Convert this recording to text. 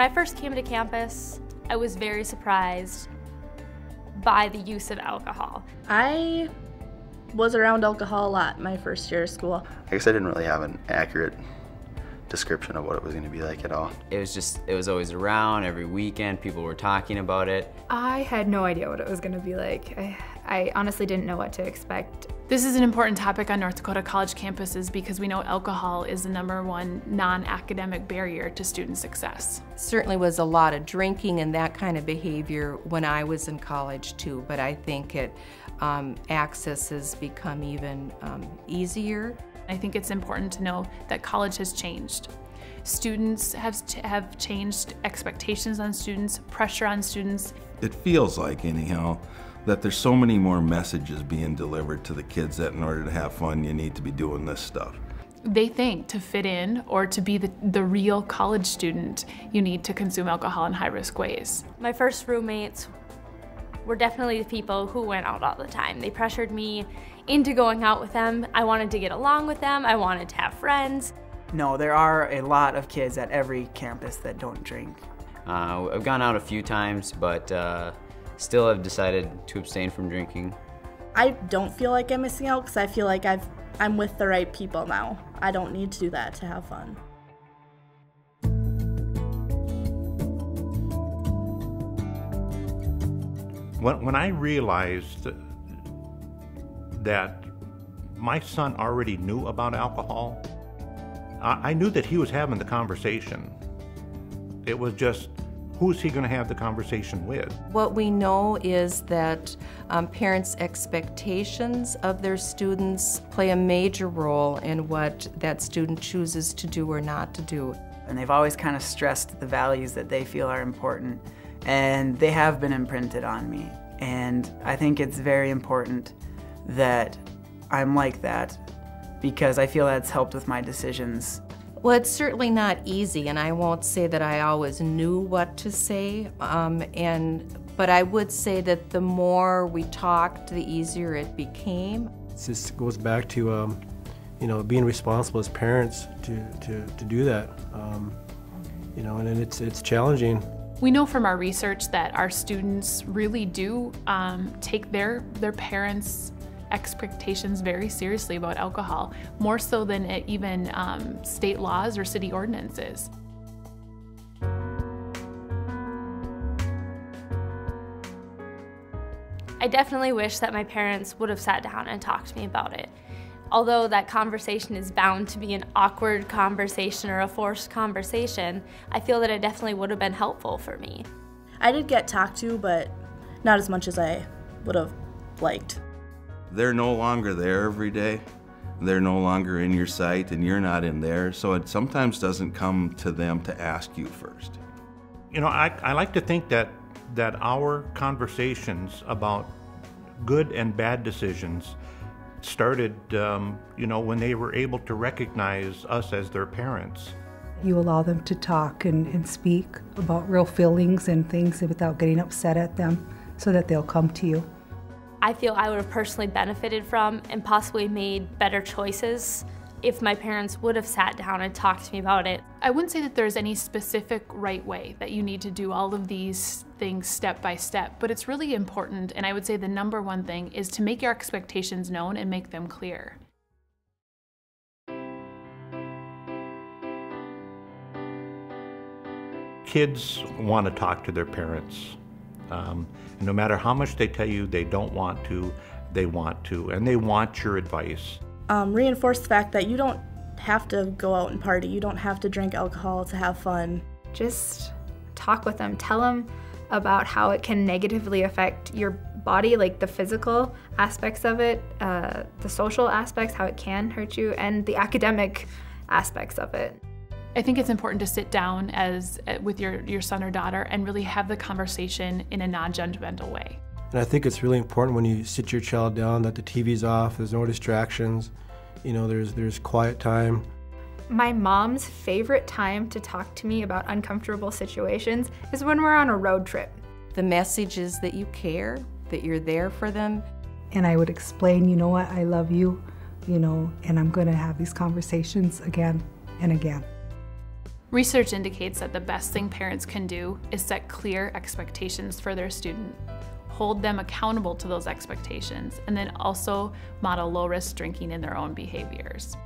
When I first came to campus, I was very surprised by the use of alcohol. I was around alcohol a lot my first year of school. I guess I didn't really have an accurate description of what it was going to be like at all. It was always around. Every weekend people were talking about it. I had no idea what it was going to be like. I honestly didn't know what to expect. This is an important topic on North Dakota college campuses because we know alcohol is the #1 non-academic barrier to student success. Certainly was a lot of drinking and that kind of behavior when I was in college too, but I think access has become even easier. I think it's important to know that college has changed. Students have changed, expectations on students, pressure on students. It feels like, anyhow, that there's so many more messages being delivered to the kids that in order to have fun, you need to be doing this stuff. They think to fit in or to be the real college student, you need to consume alcohol in high-risk ways. My first roommates were definitely the people who went out all the time. They pressured me into going out with them. I wanted to get along with them. I wanted to have friends. No, there are a lot of kids at every campus that don't drink. I've gone out a few times, but still have decided to abstain from drinking. I don't feel like I'm missing out because I feel like I'm with the right people now. I don't need to do that to have fun. When I realized that my son already knew about alcohol, I knew that he was having the conversation. It was just, who's he going to have the conversation with? What we know is that parents' expectations of their students play a major role in what that student chooses to do or not to do. And they've always kind of stressed the values that they feel are important, and they have been imprinted on me. And I think it's very important that I'm like that because I feel that's helped with my decisions. Well, it's certainly not easy, and I won't say that I always knew what to say, but I would say that the more we talked, the easier it became. It just goes back to you know, being responsible as parents to do that, you know, and it's challenging. We know from our research that our students really do take their parents' expectations very seriously about alcohol, more so than even state laws or city ordinances. I definitely wish that my parents would have sat down and talked to me about it. Although that conversation is bound to be an awkward conversation or a forced conversation, I feel that it definitely would have been helpful for me. I did get talked to, but not as much as I would have liked. They're no longer there every day. They're no longer in your sight and you're not in theirs, so it sometimes doesn't come to them to ask you first. You know, I like to think that our conversations about good and bad decisions started, you know, when they were able to recognize us as their parents. You allow them to talk and speak about real feelings and things without getting upset at them so that they'll come to you. I feel I would have personally benefited from and possibly made better choices if my parents would have sat down and talked to me about it. I wouldn't say that there's any specific right way that you need to do all of these things step by step, but it's really important, and I would say the #1 thing is to make your expectations known and make them clear. Kids want to talk to their parents. And no matter how much they tell you they don't want to, they want to, and they want your advice. Reinforce the fact that you don't have to go out and party. You don't have to drink alcohol to have fun. Just talk with them. Tell them about how it can negatively affect your body, like the physical aspects of it, the social aspects, how it can hurt you, and the academic aspects of it. I think it's important to sit down with your son or daughter and really have the conversation in a non-judgmental way. And I think it's really important when you sit your child down that the TV's off, there's no distractions, you know, there's quiet time. My mom's favorite time to talk to me about uncomfortable situations is when we're on a road trip. The message is that you care, that you're there for them. And I would explain, you know what, I love you, you know, and I'm going to have these conversations again and again. Research indicates that the best thing parents can do is set clear expectations for their student, hold them accountable to those expectations, and then also model low-risk drinking in their own behaviors.